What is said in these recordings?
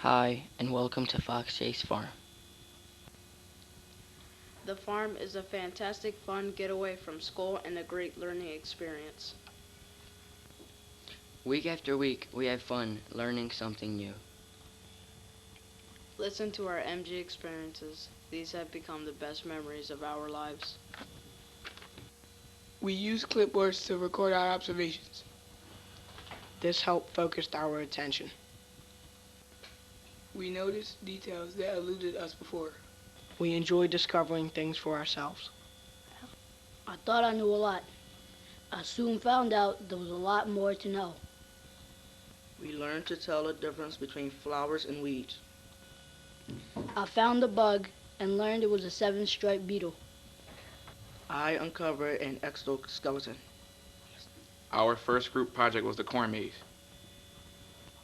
Hi, and welcome to Foxchase Farm. The farm is a fantastic fun getaway from school and a great learning experience. Week after week, we have fun learning something new. Listen to our MG experiences. These have become the best memories of our lives. We used clipboards to record our observations. This helped focus our attention. We noticed details that eluded us before. We enjoyed discovering things for ourselves. I thought I knew a lot. I soon found out there was a lot more to know. We learned to tell the difference between flowers and weeds. I found a bug and learned it was a seven-striped beetle. I uncovered an exoskeleton. Our first group project was the corn maze.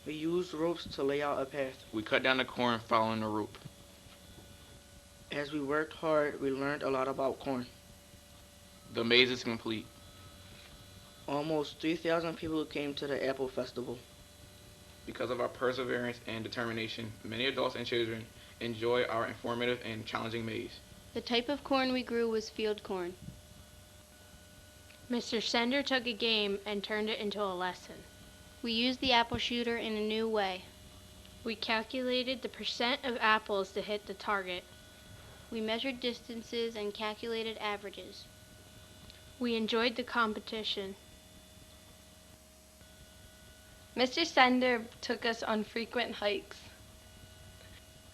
We used ropes to lay out a path. We cut down the corn following the rope. As we worked hard, we learned a lot about corn. The maze is complete. Almost 3,000 people came to the apple festival. Because of our perseverance and determination, many adults and children enjoy our informative and challenging maze. The type of corn we grew was field corn. Mr. Sender took a game and turned it into a lesson. We used the apple shooter in a new way. We calculated the percent of apples to hit the target. We measured distances and calculated averages. We enjoyed the competition. Mr. Sender took us on frequent hikes.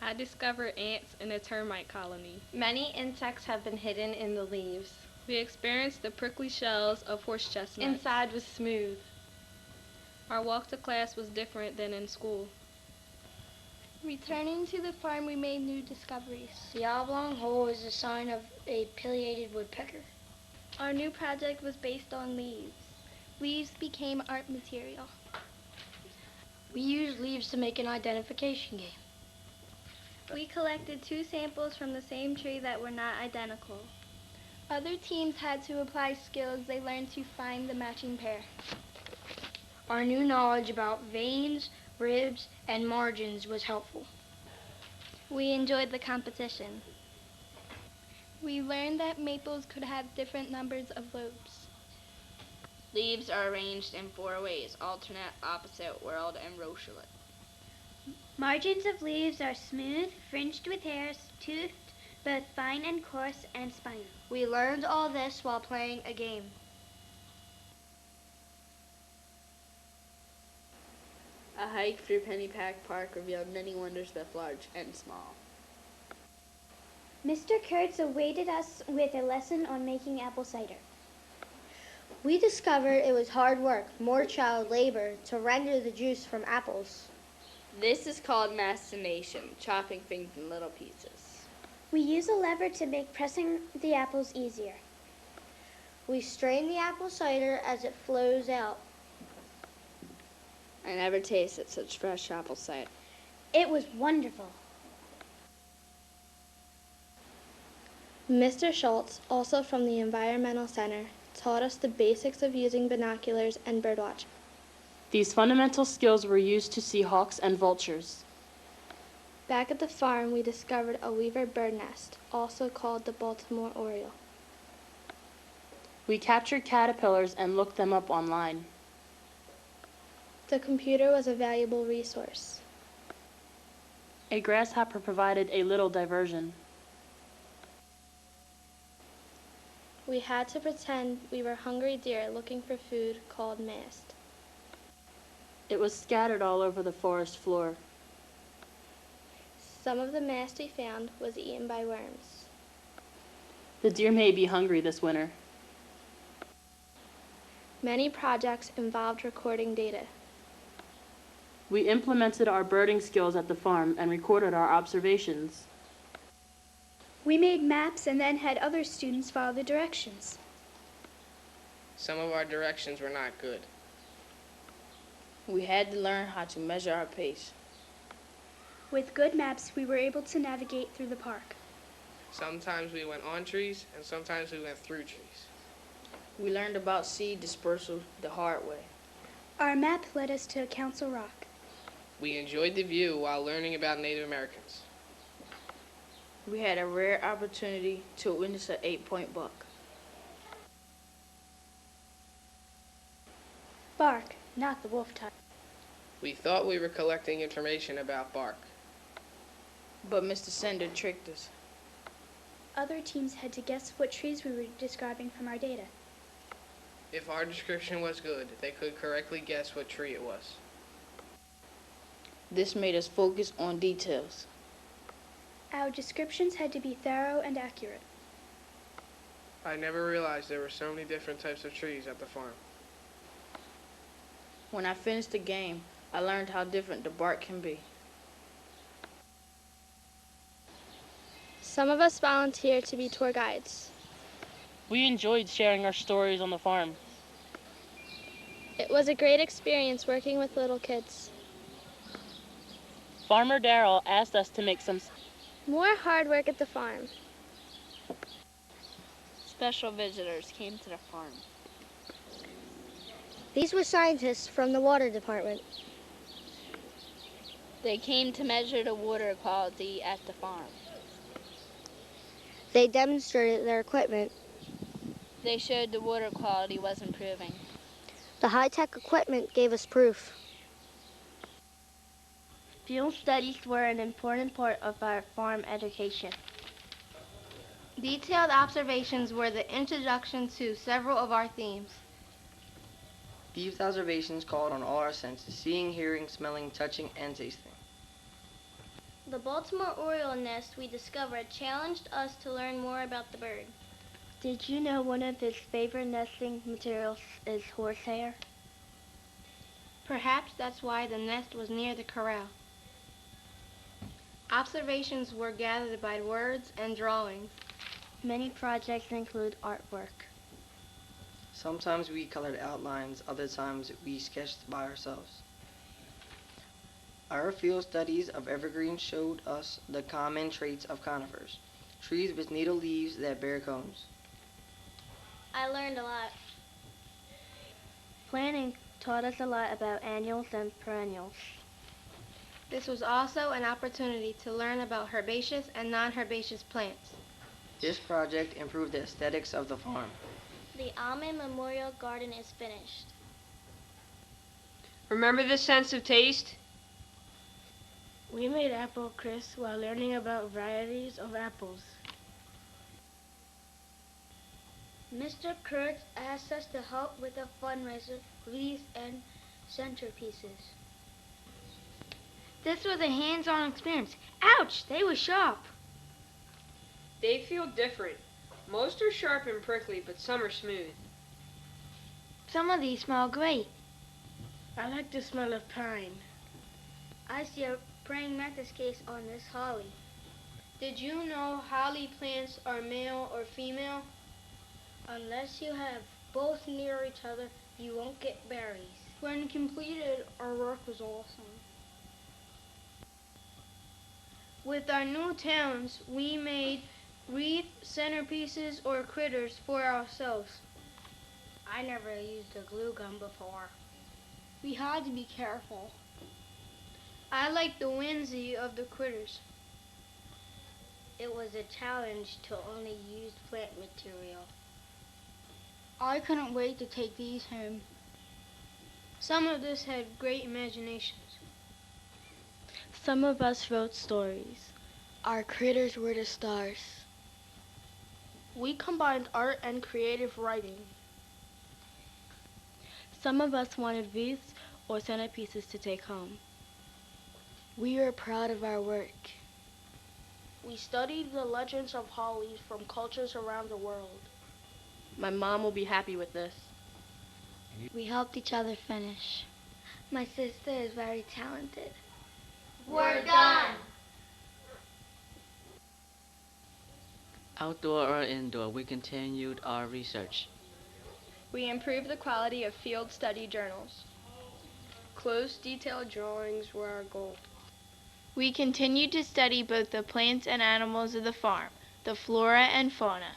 I discovered ants in a termite colony. Many insects have been hidden in the leaves. We experienced the prickly shells of horse chestnuts. Inside was smooth. Our walk to class was different than in school. Returning to the farm, we made new discoveries. The oblong hole is a sign of a pileated woodpecker. Our new project was based on leaves. Leaves became art material. We used leaves to make an identification game. We collected 2 samples from the same tree that were not identical. Other teams had to apply skills they learned to find the matching pair. Our new knowledge about veins, ribs, and margins was helpful. We enjoyed the competition. We learned that maples could have different numbers of lobes. Leaves are arranged in 4 ways: alternate, opposite, whorled, and rochlet. Margins of leaves are smooth, fringed with hairs, toothed, both fine and coarse, and spinal. We learned all this while playing a game. A hike through Pennypack Park revealed many wonders, both large and small. Mr. Kurtz awaited us with a lesson on making apple cider. We discovered it was hard work, more child labor, to render the juice from apples. This is called machination, chopping things in little pieces. We use a lever to make pressing the apples easier. We strain the apple cider as it flows out. I never tasted such fresh apple cider. It was wonderful. Mr. Schultz, also from the Environmental Center, taught us the basics of using binoculars and birdwatching. These fundamental skills were used to see hawks and vultures. Back at the farm, we discovered a weaver bird nest, also called the Baltimore Oriole. We captured caterpillars and looked them up online. The computer was a valuable resource. A grasshopper provided a little diversion. We had to pretend we were hungry deer looking for food called mast. It was scattered all over the forest floor. Some of the mast we found was eaten by worms. The deer may be hungry this winter. Many projects involved recording data. We implemented our birding skills at the farm and recorded our observations. We made maps and then had other students follow the directions. Some of our directions were not good. We had to learn how to measure our pace. With good maps, we were able to navigate through the park. Sometimes we went on trees, and sometimes we went through trees. We learned about seed dispersal the hard way. Our map led us to Council Rock. We enjoyed the view while learning about Native Americans. We had a rare opportunity to witness an 8-point buck. Bark, not the wolf type. We thought we were collecting information about bark. But Mr. Sender tricked us. Other teams had to guess what trees we were describing from our data. If our description was good, they could correctly guess what tree it was. This made us focus on details. Our descriptions had to be thorough and accurate. I never realized there were so many different types of trees at the farm. When I finished the game, I learned how different the bark can be. Some of us volunteered to be tour guides. We enjoyed sharing our stories on the farm. It was a great experience working with little kids. Farmer Darrell asked us to make some More hard work at the farm. Special visitors came to the farm. These were scientists from the water department. They came to measure the water quality at the farm. They demonstrated their equipment. They showed the water quality was improving. The high-tech equipment gave us proof. Field studies were an important part of our farm education. Detailed observations were the introduction to several of our themes. These observations called on all our senses, seeing, hearing, smelling, touching, and tasting. The Baltimore Oriole nest we discovered challenged us to learn more about the bird. Did you know one of its favorite nesting materials is horsehair? Perhaps that's why the nest was near the corral. Observations were gathered by words and drawings. Many projects include artwork. Sometimes we colored outlines, other times we sketched by ourselves. Our field studies of evergreens showed us the common traits of conifers, trees with needle leaves that bear cones. I learned a lot. Planting taught us a lot about annuals and perennials. This was also an opportunity to learn about herbaceous and non-herbaceous plants. This project improved the aesthetics of the farm. The Almond Memorial Garden is finished. Remember the sense of taste? We made apple crisp while learning about varieties of apples. Mr. Kurtz asked us to help with a fundraiser, wreaths, and centerpieces. This was a hands-on experience. Ouch! They were sharp. They feel different. Most are sharp and prickly, but some are smooth. Some of these smell great. I like the smell of pine. I see a praying mantis case on this holly. Did you know holly plants are male or female? Unless you have both near each other, you won't get berries. When completed, our work was awesome. With our new talents, we made wreath, centerpieces, or critters for ourselves. I never used a glue gun before. We had to be careful. I like the whimsy of the critters. It was a challenge to only use plant material. I couldn't wait to take these home. Some of us had great imaginations. Some of us wrote stories. Our critters were the stars. We combined art and creative writing. Some of us wanted wreaths or centerpieces to take home. We are proud of our work. We studied the legends of hollies from cultures around the world. My mom will be happy with this. We helped each other finish. My sister is very talented. We're done. Outdoor or indoor, we continued our research. We improved the quality of field study journals. Close, detailed drawings were our goal. We continued to study both the plants and animals of the farm, the flora and fauna.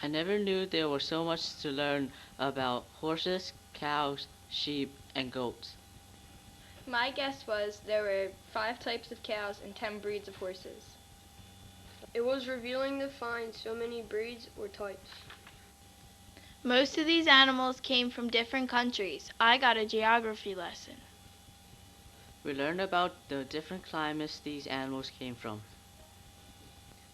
I never knew there was so much to learn about horses, cows, sheep, and goats. My guess was there were 5 types of cows and 10 breeds of horses. It was revealing to find so many breeds or types. Most of these animals came from different countries. I got a geography lesson. We learned about the different climates these animals came from.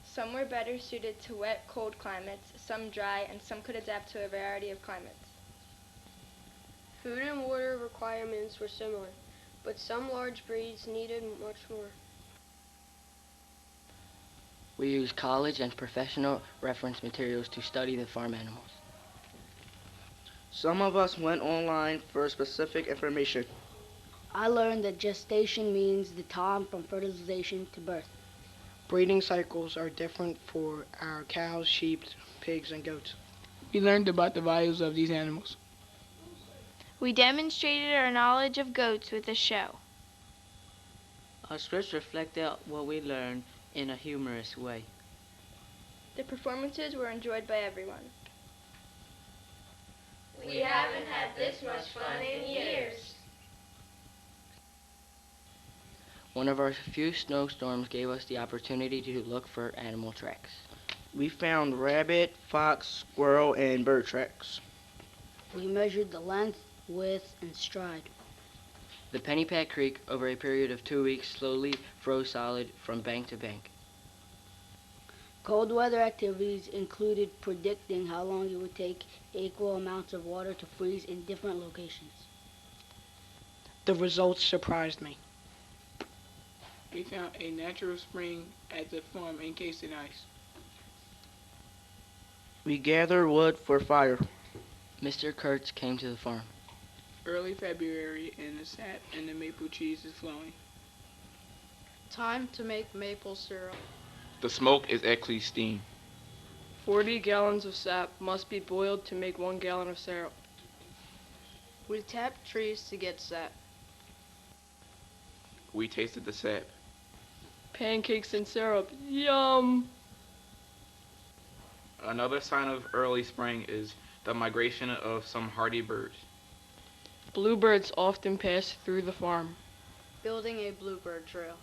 Some were better suited to wet, cold climates, some dry, and some could adapt to a variety of climates. Food and water requirements were similar, but some large breeds needed much more. We use college and professional reference materials to study the farm animals. Some of us went online for specific information. I learned that gestation means the time from fertilization to birth. Breeding cycles are different for our cows, sheep, pigs, and goats. We learned about the values of these animals. We demonstrated our knowledge of goats with a show. Our scripts reflected what we learned in a humorous way. The performances were enjoyed by everyone. We haven't had this much fun in years. One of our few snowstorms gave us the opportunity to look for animal tracks. We found rabbit, fox, squirrel, and bird tracks. We measured the length, width, and stride. The Pennypack Creek, over a period of 2 weeks, slowly froze solid from bank to bank. Cold weather activities included predicting how long it would take equal amounts of water to freeze in different locations. The results surprised me. We found a natural spring at the farm encased in ice. We gathered wood for fire. Mr. Kurtz came to the farm. Early February and the sap and the maple cheese is flowing. Time to make maple syrup. The smoke is actually steam. 40 gallons of sap must be boiled to make 1 gallon of syrup. We tapped trees to get sap. We tasted the sap. Pancakes and syrup. Yum! Another sign of early spring is the migration of some hardy birds. Bluebirds often pass through the farm. Building a bluebird trail.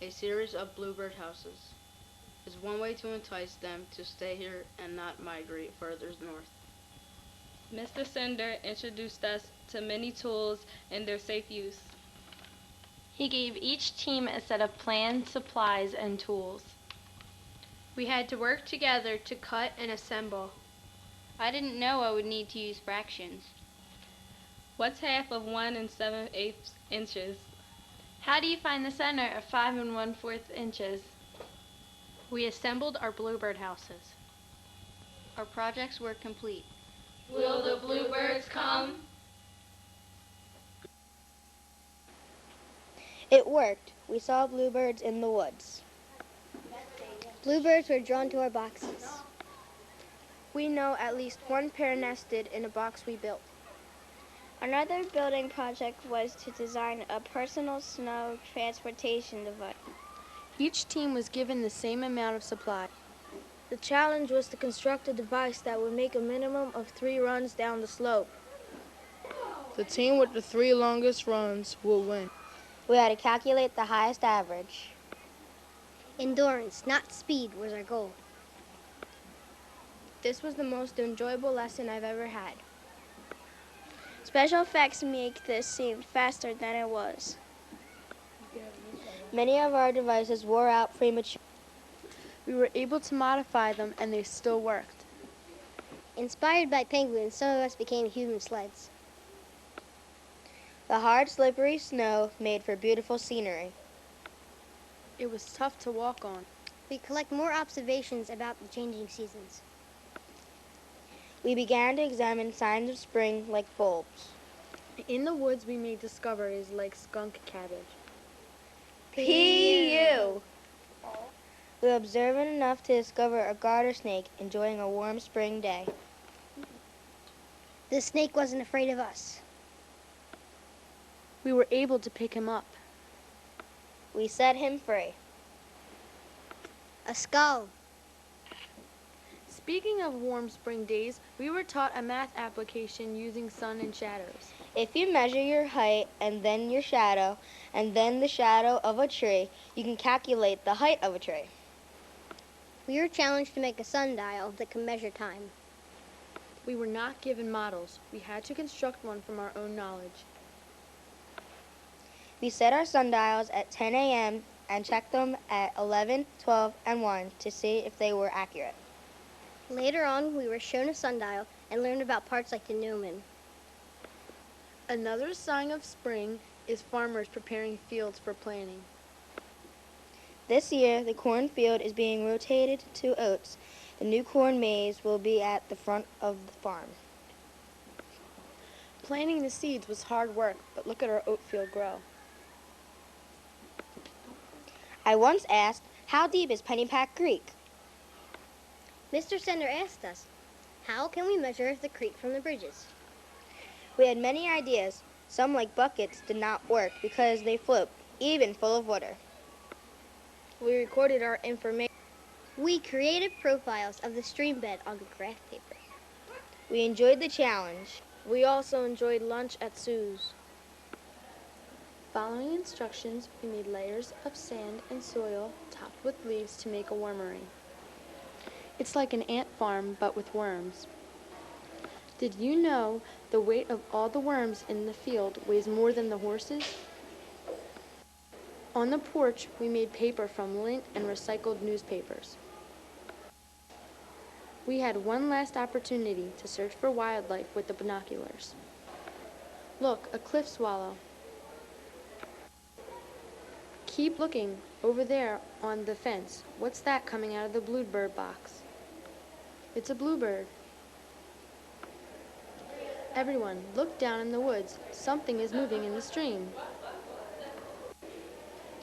A series of bluebird houses is one way to entice them to stay here and not migrate further north. Mr. Sender introduced us to many tools and their safe use. He gave each team a set of plans, supplies, and tools. We had to work together to cut and assemble. I didn't know I would need to use fractions. What's half of 1 7/8 inches? How do you find the center of 5 1/4 inches? We assembled our bluebird houses. Our projects were complete. Will the bluebirds come? It worked. We saw bluebirds in the woods. Bluebirds were drawn to our boxes. We know at least one pair nested in a box we built. Another building project was to design a personal snow transportation device. Each team was given the same amount of supply. The challenge was to construct a device that would make a minimum of 3 runs down the slope. The team with the 3 longest runs will win. We had to calculate the highest average. Endurance, not speed, was our goal. This was the most enjoyable lesson I've ever had. Special effects make this seem faster than it was. Many of our devices wore out prematurely. We were able to modify them and they still worked. Inspired by penguins, some of us became human sleds. The hard, slippery snow made for beautiful scenery. It was tough to walk on. We collect more observations about the changing seasons. We began to examine signs of spring like bulbs. In the woods we made discoveries like skunk cabbage. P.U. We were observant enough to discover a garter snake enjoying a warm spring day. The snake wasn't afraid of us. We were able to pick him up. We set him free. A skull. Speaking of warm spring days, we were taught a math application using sun and shadows. If you measure your height and then your shadow and then the shadow of a tree, you can calculate the height of a tree. We were challenged to make a sundial that can measure time. We were not given models. We had to construct one from our own knowledge. We set our sundials at 10 a.m. and checked them at 11, 12, and 1 to see if they were accurate. Later on, we were shown a sundial and learned about parts like the gnomon. Another sign of spring is farmers preparing fields for planting. This year, the cornfield is being rotated to oats. The new corn maze will be at the front of the farm. Planting the seeds was hard work, but look at our oat field grow. I once asked, how deep is Pennypack Creek? Mr. Sender asked us, how can we measure the creek from the bridges? We had many ideas. Some, like buckets, did not work because they float, even full of water. We recorded our information. We created profiles of the stream bed on graph paper. We enjoyed the challenge. We also enjoyed lunch at Sue's. Following instructions, we made layers of sand and soil topped with leaves to make a wormery. It's like an ant farm, but with worms. Did you know the weight of all the worms in the field weighs more than the horses? On the porch, we made paper from lint and recycled newspapers. We had one last opportunity to search for wildlife with the binoculars. Look, a cliff swallow. Keep looking over there on the fence. What's that coming out of the bluebird box? It's a bluebird. Everyone, look down in the woods. Something is moving in the stream.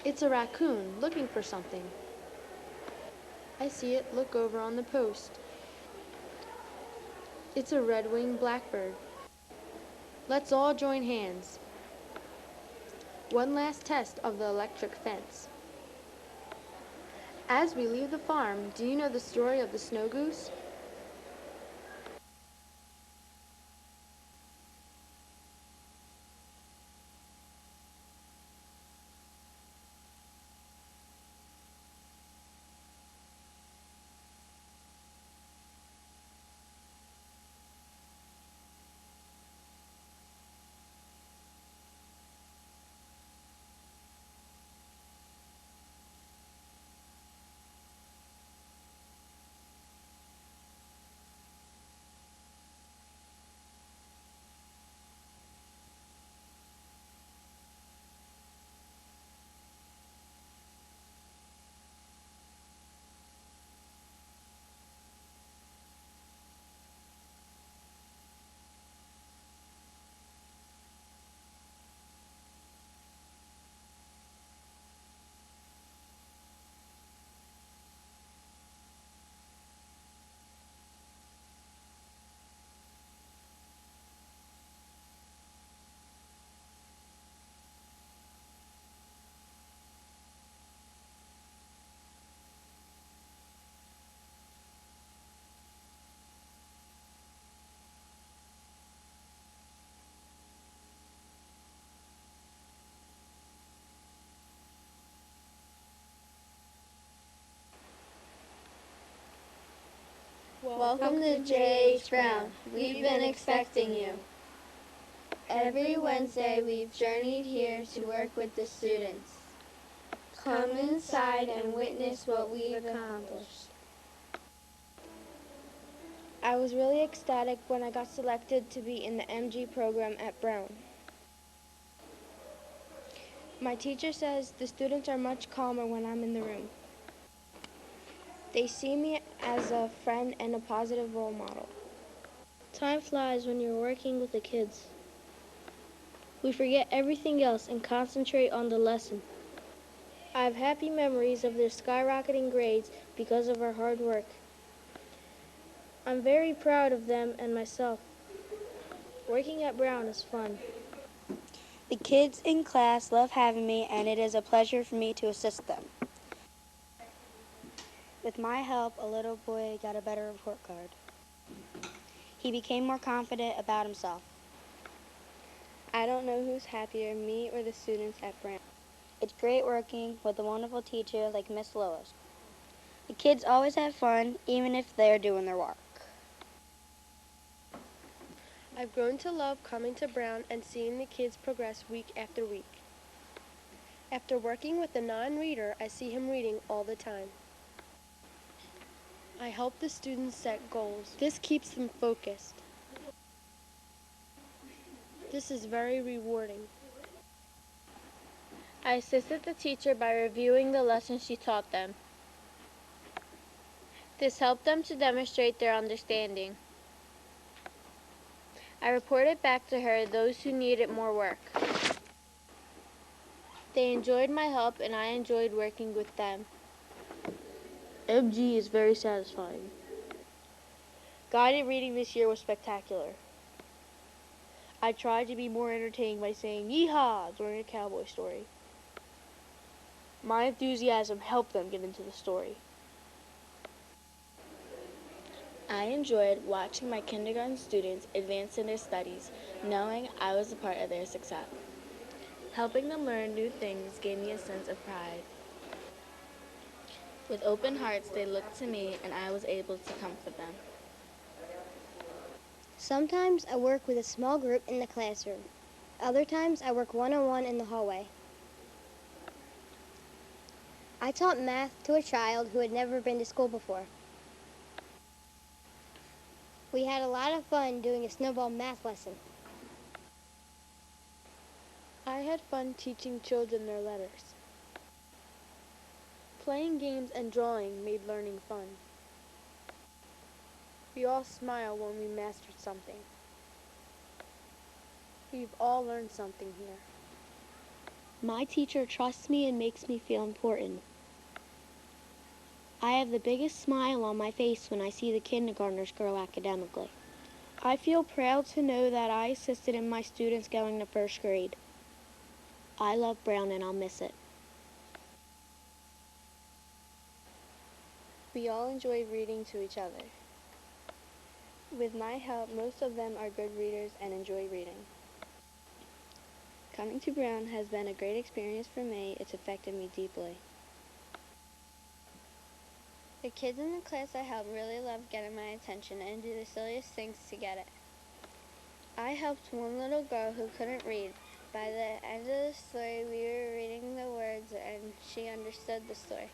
It's a raccoon looking for something. I see it look over on the post. It's a red-winged blackbird. Let's all join hands. One last test of the electric fence. As we leave the farm, do you know the story of the snow goose? Welcome to J.H. Brown. We've been expecting you. Every Wednesday we've journeyed here to work with the students. Come inside and witness what we've accomplished. I was really ecstatic when I got selected to be in the MG program at Brown. My teacher says the students are much calmer when I'm in the room. They see me as a friend and a positive role model. Time flies when you're working with the kids. We forget everything else and concentrate on the lesson. I have happy memories of their skyrocketing grades because of our hard work. I'm very proud of them and myself. Working at Brown is fun. The kids in class love having me, and it is a pleasure for me to assist them. With my help, a little boy got a better report card. He became more confident about himself. I don't know who's happier, me or the students at Brown. It's great working with a wonderful teacher like Miss Lois. The kids always have fun, even if they're doing their work. I've grown to love coming to Brown and seeing the kids progress week after week. After working with a non-reader, I see him reading all the time. I help the students set goals. This keeps them focused. This is very rewarding. I assisted the teacher by reviewing the lessons she taught them. This helped them to demonstrate their understanding. I reported back to her those who needed more work. They enjoyed my help and I enjoyed working with them. MG is very satisfying. Guided reading this year was spectacular. I tried to be more entertaining by saying yeehaw during a cowboy story. My enthusiasm helped them get into the story. I enjoyed watching my kindergarten students advance in their studies, knowing I was a part of their success. Helping them learn new things gave me a sense of pride. With open hearts, they looked to me and I was able to comfort them. Sometimes I work with a small group in the classroom. Other times I work one-on-one in the hallway. I taught math to a child who had never been to school before. We had a lot of fun doing a snowball math lesson. I had fun teaching children their letters. Playing games and drawing made learning fun. We all smile when we mastered something. We've all learned something here. My teacher trusts me and makes me feel important. I have the biggest smile on my face when I see the kindergartners grow academically. I feel proud to know that I assisted in my students going to first grade. I love Brown and I'll miss it. We all enjoy reading to each other. With my help, most of them are good readers and enjoy reading. Coming to Brown has been a great experience for me. It's affected me deeply. The kids in the class I help really love getting my attention and do the silliest things to get it. I helped one little girl who couldn't read. By the end of the story, we were reading the words and she understood the story.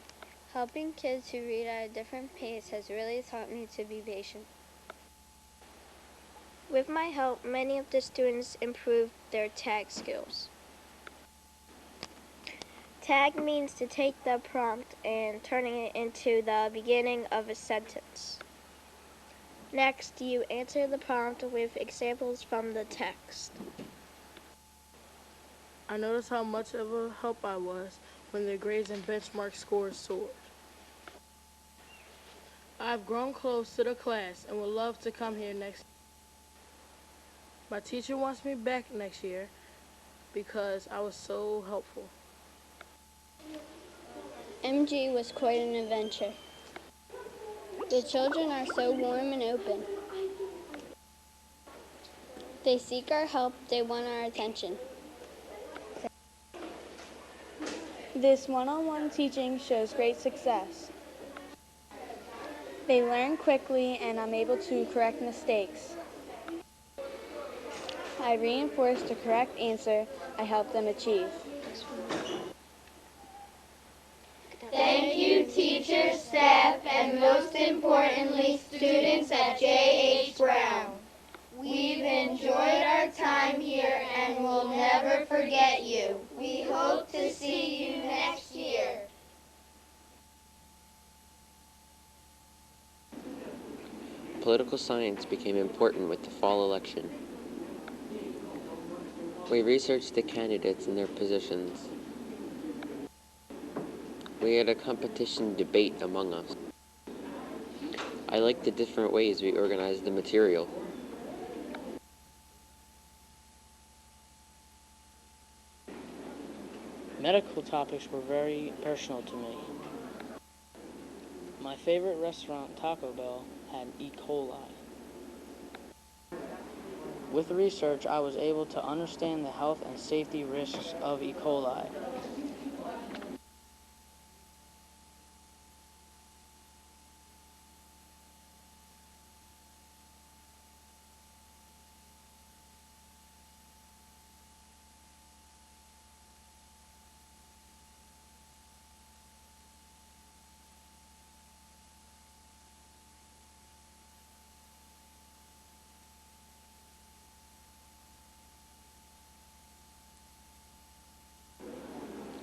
Helping kids who read at a different pace has really taught me to be patient. With my help, many of the students improved their tag skills. Tag means to take the prompt and turning it into the beginning of a sentence. Next, you answer the prompt with examples from the text. I noticed how much of a help I was when their grades and benchmark scores soared. I've grown close to the class and would love to come here next year. My teacher wants me back next year because I was so helpful. MG was quite an adventure. The children are so warm and open. They seek our help, they want our attention. This one-on-one teaching shows great success. They learn quickly and I'm able to correct mistakes. I reinforce the correct answer I help them achieve. Thank you, teachers, staff, and most importantly, students at J.H. Brown. We've enjoyed our time here and will never forget you. We hope to see you next year. Political science became important with the fall election. We researched the candidates and their positions. We had a competition debate among us. I liked the different ways we organized the material. Medical topics were very personal to me. My favorite restaurant, Taco Bell, had E. coli. With research, I was able to understand the health and safety risks of E. coli.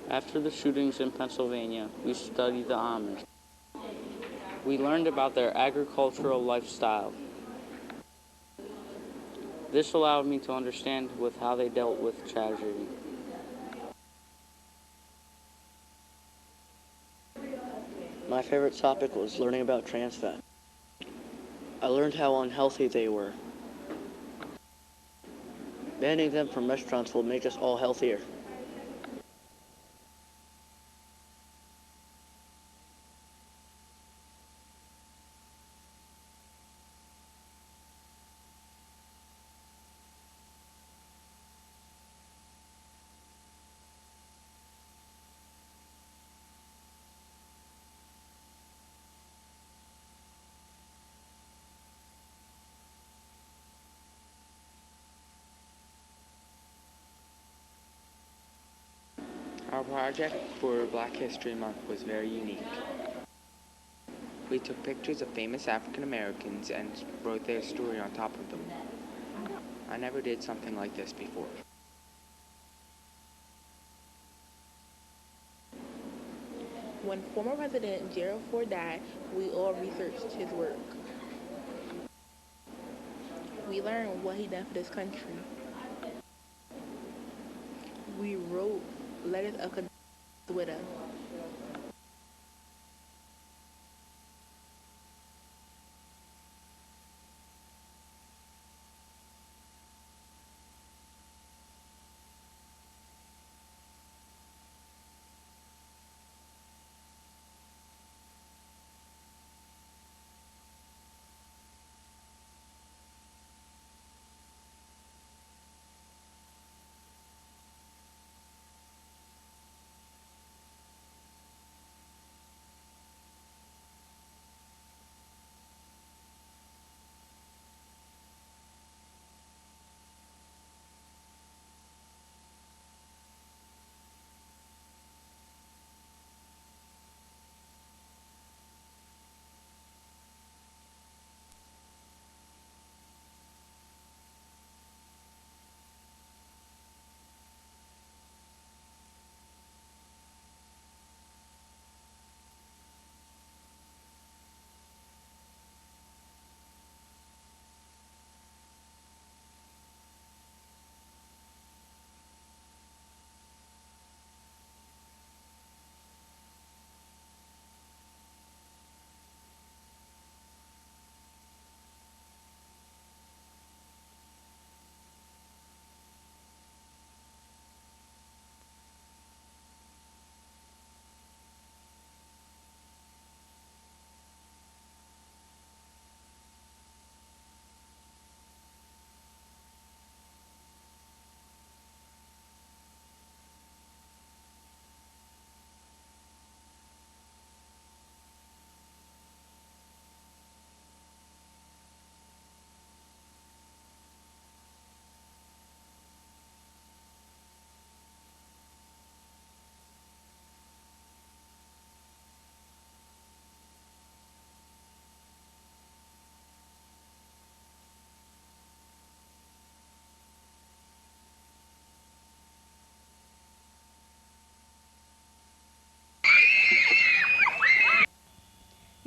After the shootings in Pennsylvania, we studied the Amish. We learned about their agricultural lifestyle. This allowed me to understand with how they dealt with tragedy. My favorite topic was learning about trans fat. I learned how unhealthy they were. Banning them from restaurants will make us all healthier. Our project for Black History Month was very unique. We took pictures of famous African Americans and wrote their story on top of them. I never did something like this before. When former President Gerald Ford died, we all researched his work. We learned what he done for this country. We wrote letters of condolence with him.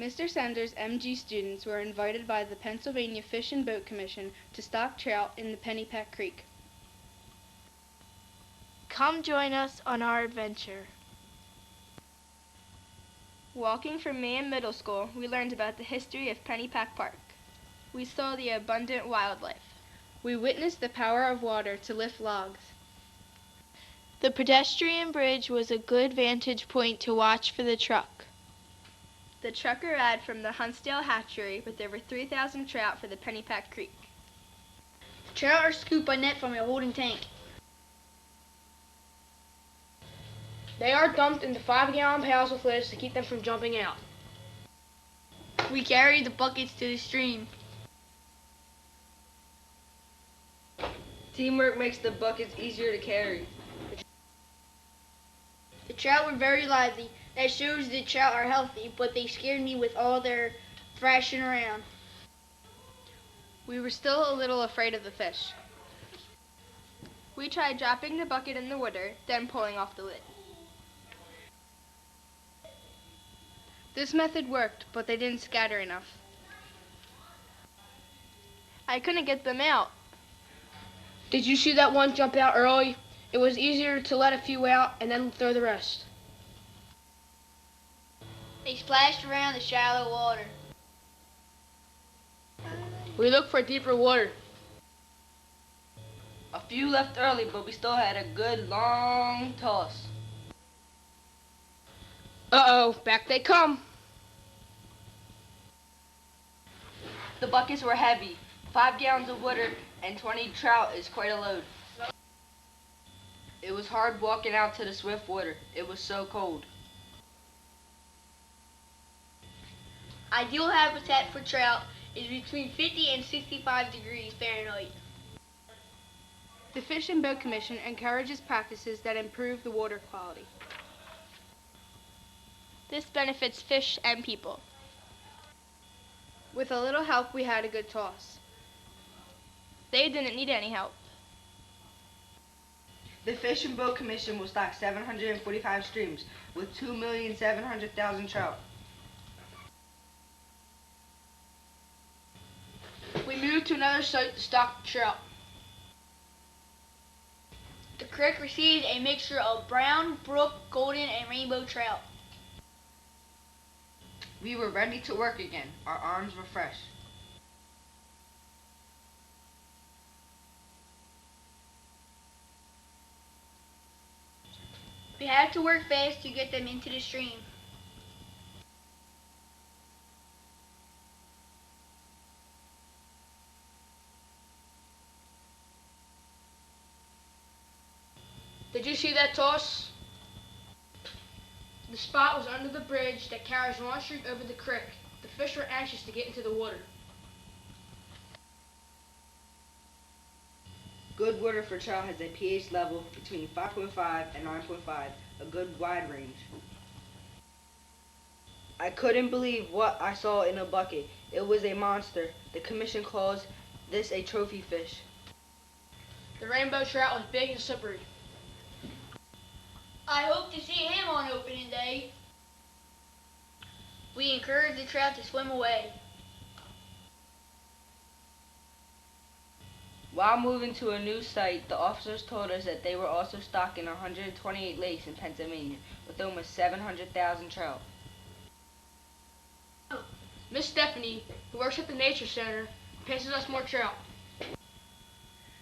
Mr. Sender's MG students were invited by the Pennsylvania Fish and Boat Commission to stock trout in the Pennypack Creek. Come join us on our adventure. Walking from Mahan Middle School, we learned about the history of Pennypack Park. We saw the abundant wildlife. We witnessed the power of water to lift logs. The pedestrian bridge was a good vantage point to watch for the truck. The truck arrived from the Huntsdale hatchery with over 3,000 trout for the Pennypack Creek. Trout are scooped by net from a holding tank. They are dumped into 5-gallon pails with lids to keep them from jumping out. We carry the buckets to the stream. Teamwork makes the buckets easier to carry. The trout were very lively. That shows the trout are healthy, but they scared me with all their thrashing around. We were still a little afraid of the fish. We tried dropping the bucket in the water, then pulling off the lid. This method worked, but they didn't scatter enough. I couldn't get them out. Did you see that one jump out early? It was easier to let a few out and then throw the rest. They splashed around the shallow water. We looked for deeper water. A few left early, but we still had a good long toss. Uh-oh, back they come. The buckets were heavy. 5 gallons of water and 20 trout is quite a load. It was hard walking out to the swift water. It was so cold. Ideal habitat for trout is between 50 and 65 degrees Fahrenheit. The Fish and Boat Commission encourages practices that improve the water quality. This benefits fish and people. With a little help, we had a good toss. They didn't need any help. The Fish and Boat Commission will stock 745 streams with 2,700,000 trout. We moved to another site to stock trout. The creek received a mixture of brown, brook, golden, and rainbow trout. We were ready to work again. Our arms were fresh. We had to work fast to get them into the stream. Did you see that toss? The spot was under the bridge that carries Lawn Street over the creek. The fish were anxious to get into the water. Good water for trout has a pH level between 5.5 and 9.5, a good wide range. I couldn't believe what I saw in a bucket. It was a monster. The commission calls this a trophy fish. The rainbow trout was big and slippery. I hope to see him on opening day. We encourage the trout to swim away. While moving to a new site, the officers told us that they were also stocking 128 lakes in Pennsylvania with almost 700,000 trout. Miss Stephanie, who works at the Nature Center, passes us more trout.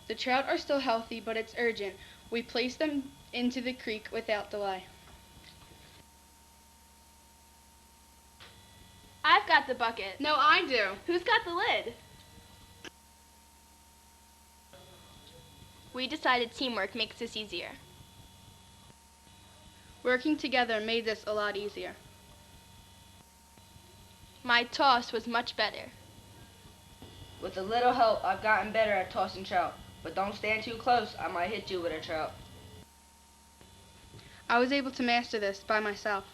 The trout are still healthy, but it's urgent. We place them into the creek without delay. I've got the bucket. No, I do. Who's got the lid? We decided teamwork makes this easier. Working together made this a lot easier. My toss was much better. With a little help, I've gotten better at tossing trout. But don't stand too close, I might hit you with a trout. I was able to master this by myself.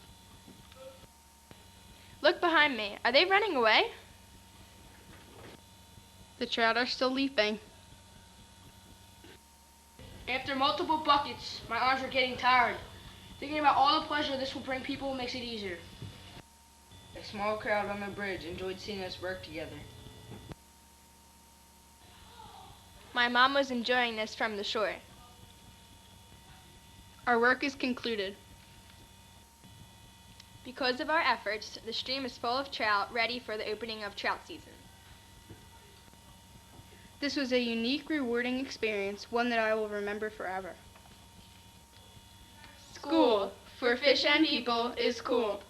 Look behind me. Are they running away? The trout are still leaping. After multiple buckets, my arms were getting tired. Thinking about all the pleasure this will bring people makes it easier. A small crowd on the bridge enjoyed seeing us work together. My mom was enjoying this from the shore. Our work is concluded. Because of our efforts, the stream is full of trout ready for the opening of trout season. This was a unique, rewarding experience, one that I will remember forever. School, for fish and people, is cool.